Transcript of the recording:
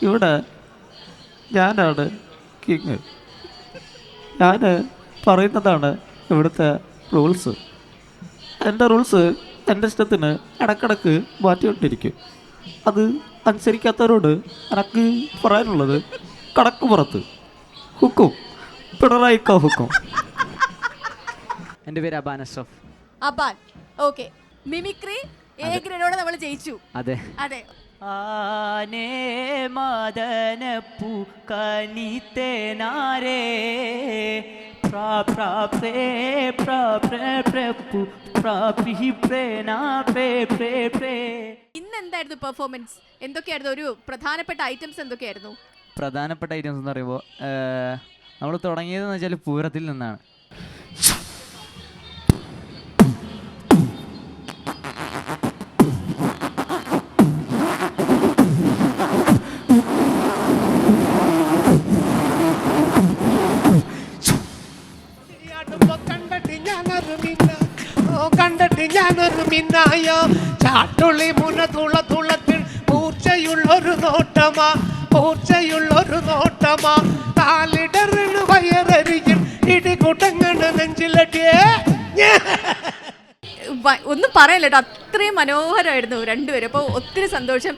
ഇവിടെ ഞാനാണ് കിങ്. ഞാൻ പറയുന്നതാണ് ഇവിടുത്തെ റൂൾസ്. എൻ്റെ റൂൾസ് എൻ്റെ ഇഷ്ടത്തിന് ഇടക്കിടക്ക് മാറ്റിക്കൊണ്ടിരിക്കും. അത് അനുസരിക്കാത്തവരോട് എനിക്ക് പറയാനുള്ളത് കടക്ക് പുറത്ത് ഹുക്കും, പിണറായിക്ക ഹുക്കും. എൻ്റെ പേര് Aban Ashraf. Aban, okay. Mimicry A ഗ്രേഡോടെ നമ്മൾ ജയിച്ചു. അതെ അതെ. ആനേ മദനപ്പൂ കനിത്തേനാരേ പ്രാ പ്രാ പ്രേ പ്രാ പ്രേ പ്രേപ്പു പ്രാ പി പ്രേനാ പ്രേ പ്രേ പ്രേ. ഇന്ന് എന്തായിരുന്നു പെർഫോമൻസ്? എന്തൊക്കെയായിരുന്നു ഒരു പ്രധാനപ്പെട്ട ഐറ്റംസ്? എന്തൊക്കെയായിരുന്നു പ്രധാനപ്പെട്ട ഐറ്റംസ് എന്ന് പറയുമ്പോൾ നമ്മൾ തുടങ്ങിയതെന്ന് വെച്ചാൽ പൂരത്തിൽ നിന്നാണ്. കണ്ടിട്ട് ഞാനൊരു മിന്നായോ ചാട്ടുള്ളി മുന തുളത്തിൽ പൂർച്ചയുള്ളൊരു നോട്ടമാ, പൂർച്ചയുള്ളൊരു നോട്ടമാ. കാലിടറിന് വയറരിയും ഇടികുടങ്ങണ് നെഞ്ചിലടിയേ. ഒന്നും പറയല്ലോ, അത്രയും മനോഹരമായിരുന്നു രണ്ടുപേരും. അപ്പോൾ ഒത്തിരി സന്തോഷം.